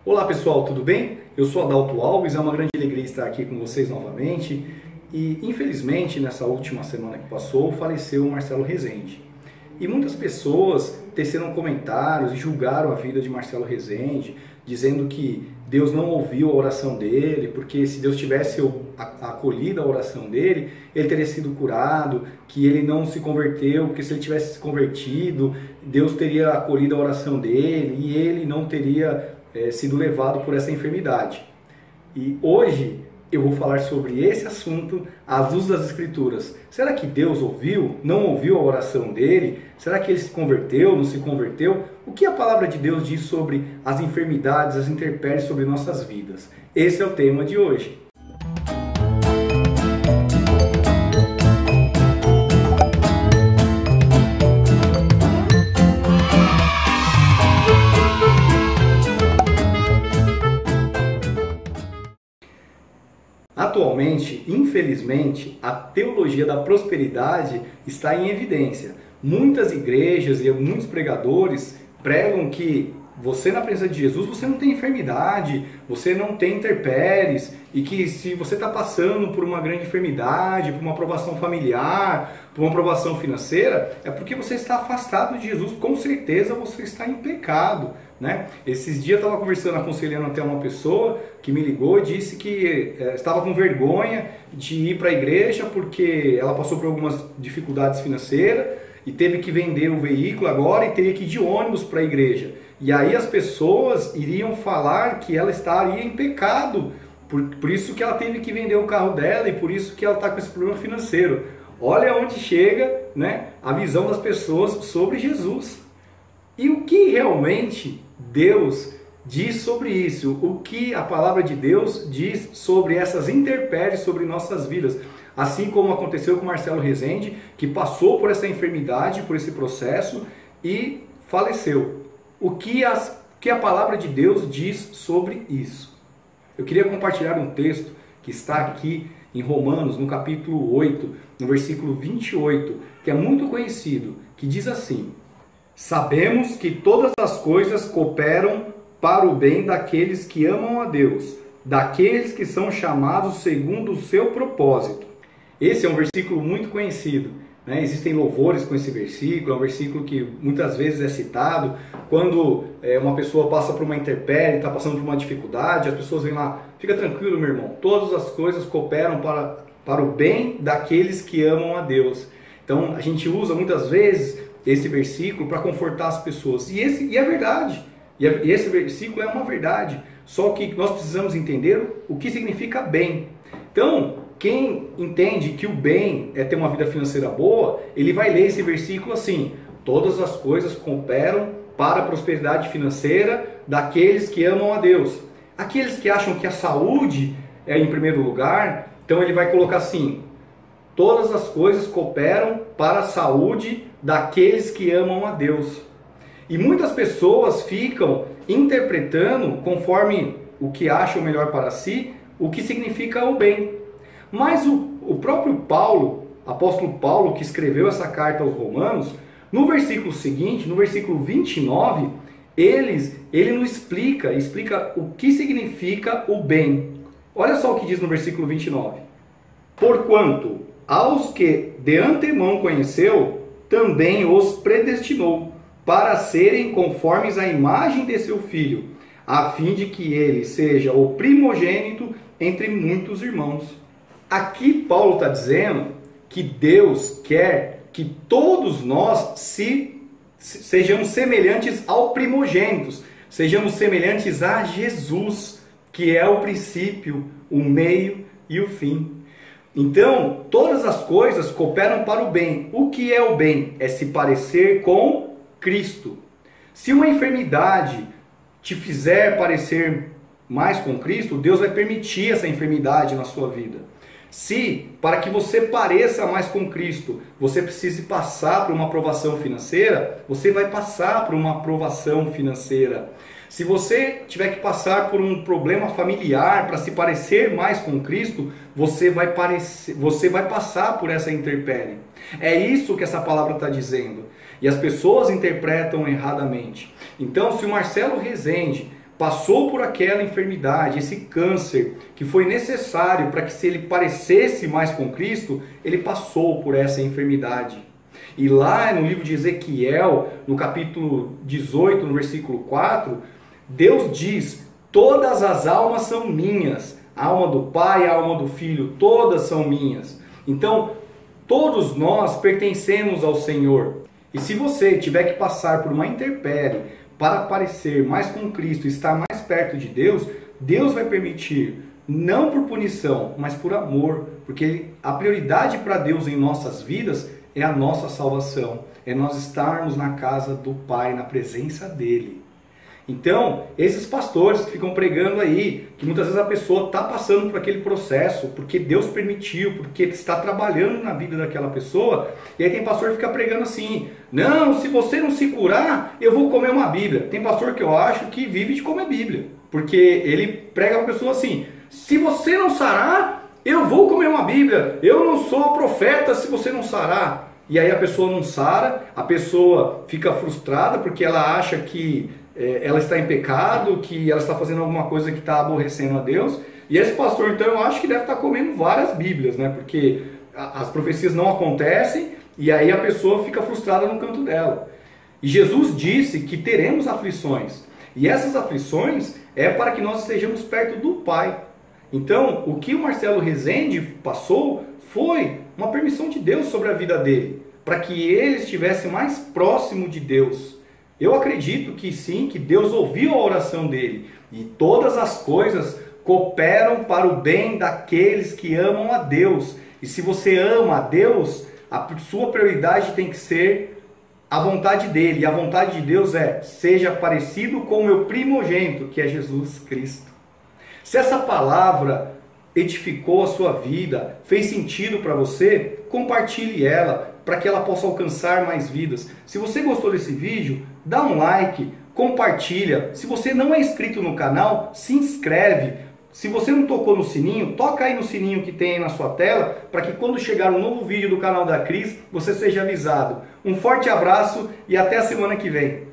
Olá pessoal, tudo bem? Eu sou Adalto Alves, é uma grande alegria estar aqui com vocês novamente e infelizmente nessa última semana que passou faleceu o Marcelo Rezende. E muitas pessoas teceram comentários e julgaram a vida de Marcelo Rezende, dizendo que Deus não ouviu a oração dele, porque se Deus tivesse acolhido a oração dele, ele teria sido curado, que ele não se converteu, porque se ele tivesse se convertido, Deus teria acolhido a oração dele e ele não teria sido levado por essa enfermidade. E hoje eu vou falar sobre esse assunto à luz das Escrituras. Será que Deus ouviu? Não ouviu a oração dele? Será que ele se converteu? Não se converteu? O que a palavra de Deus diz sobre as enfermidades, as intempéries sobre nossas vidas? Esse é o tema de hoje. Atualmente, infelizmente, a teologia da prosperidade está em evidência. Muitas igrejas e muitos pregadores pregam que você na presença de Jesus, você não tem enfermidade, você não tem intempéries, e que se você está passando por uma grande enfermidade, por uma provação familiar, por uma provação financeira, é porque você está afastado de Jesus, com certeza você está em pecado, né? Esses dias eu estava conversando, aconselhando até uma pessoa que me ligou e disse que estava com vergonha de ir para a igreja porque ela passou por algumas dificuldades financeiras e teve que vender o veículo agora e teria que ir de ônibus para a igreja. E aí as pessoas iriam falar que ela estaria em pecado, por isso que ela teve que vender o carro dela e por isso que ela está com esse problema financeiro. Olha onde chega, né, a visão das pessoas sobre Jesus. E o que realmente Deus diz sobre isso? O que a palavra de Deus diz sobre essas intempéries sobre nossas vidas? Assim como aconteceu com Marcelo Rezende, que passou por essa enfermidade, por esse processo e faleceu. O que a palavra de Deus diz sobre isso? Eu queria compartilhar um texto que está aqui em Romanos, no capítulo 8, no versículo 28, que é muito conhecido, que diz assim: sabemos que todas as coisas cooperam para o bem daqueles que amam a Deus, daqueles que são chamados segundo o seu propósito. Esse é um versículo muito conhecido, né? Existem louvores com esse versículo, é um versículo que muitas vezes é citado. Quando uma pessoa passa por uma intempérie, está passando por uma dificuldade, as pessoas vêm lá: fica tranquilo, meu irmão, todas as coisas cooperam para o bem daqueles que amam a Deus. Então a gente usa muitas vezes esse versículo para confortar as pessoas. E é verdade. E esse versículo é uma verdade. Só que nós precisamos entender o que significa bem. Então, quem entende que o bem é ter uma vida financeira boa, ele vai ler esse versículo assim: todas as coisas cooperam para a prosperidade financeira daqueles que amam a Deus. Aqueles que acham que a saúde é em primeiro lugar, então ele vai colocar assim: todas as coisas cooperam para a saúde daqueles que amam a Deus. E muitas pessoas ficam interpretando, conforme o que acham melhor para si, o que significa o bem. Mas o próprio Paulo, apóstolo Paulo, que escreveu essa carta aos Romanos, no versículo seguinte, no versículo 29, ele nos explica o que significa o bem. Olha só o que diz no versículo 29. Porquanto aos que de antemão conheceu, também os predestinou para serem conformes à imagem de seu Filho, a fim de que ele seja o primogênito entre muitos irmãos. Aqui Paulo está dizendo que Deus quer que todos nós sejamos semelhantes ao primogênitos, sejamos semelhantes a Jesus, que é o princípio, o meio e o fim. Então, todas as coisas cooperam para o bem. O que é o bem? É se parecer com Cristo. Se uma enfermidade te fizer parecer mais com Cristo, Deus vai permitir essa enfermidade na sua vida. Se, para que você pareça mais com Cristo, você precise passar por uma provação financeira, você vai passar por uma provação financeira. Se você tiver que passar por um problema familiar para se parecer mais com Cristo, você vai passar por essa intempérie. É isso que essa palavra está dizendo. E as pessoas interpretam erradamente. Então, se o Marcelo Rezende passou por aquela enfermidade, esse câncer, que foi necessário para que se ele parecesse mais com Cristo, ele passou por essa enfermidade. E lá no livro de Ezequiel, no capítulo 18, no versículo 4, Deus diz: todas as almas são minhas, a alma do Pai, a alma do Filho, todas são minhas. Então, todos nós pertencemos ao Senhor. E se você tiver que passar por uma intempérie para parecer mais com Cristo, estar mais perto de Deus, Deus vai permitir, não por punição, mas por amor, porque a prioridade para Deus em nossas vidas é a nossa salvação, é nós estarmos na casa do Pai, na presença dEle. Então, esses pastores que ficam pregando aí, que muitas vezes a pessoa está passando por aquele processo, porque Deus permitiu, porque está trabalhando na vida daquela pessoa, e aí tem pastor que fica pregando assim: não, se você não se curar, eu vou comer uma Bíblia. Tem pastor que eu acho que vive de comer Bíblia, porque ele prega para a pessoa assim: se você não sarar, eu vou comer uma Bíblia, eu não sou profeta se você não sarar. E aí a pessoa não sara, a pessoa fica frustrada porque ela acha que ela está em pecado, que ela está fazendo alguma coisa que está aborrecendo a Deus. E esse pastor, então, eu acho que deve estar comendo várias Bíblias, né? Porque as profecias não acontecem e aí a pessoa fica frustrada no canto dela. E Jesus disse que teremos aflições. E essas aflições é para que nós estejamos perto do Pai. Então, o que o Marcelo Rezende passou foi uma permissão de Deus sobre a vida dele, para que ele estivesse mais próximo de Deus. Eu acredito que sim, que Deus ouviu a oração dele, e todas as coisas cooperam para o bem daqueles que amam a Deus. E se você ama a Deus, a sua prioridade tem que ser a vontade dele, e a vontade de Deus é: seja parecido com o meu primogênito, que é Jesus Cristo. Se essa palavra edificou a sua vida, fez sentido para você, compartilhe ela, para que ela possa alcançar mais vidas. Se você gostou desse vídeo, dá um like, compartilha. Se você não é inscrito no canal, se inscreve. Se você não tocou no sininho, toca aí no sininho que tem aí na sua tela, para que quando chegar um novo vídeo do canal da Cris, você seja avisado. Um forte abraço e até a semana que vem.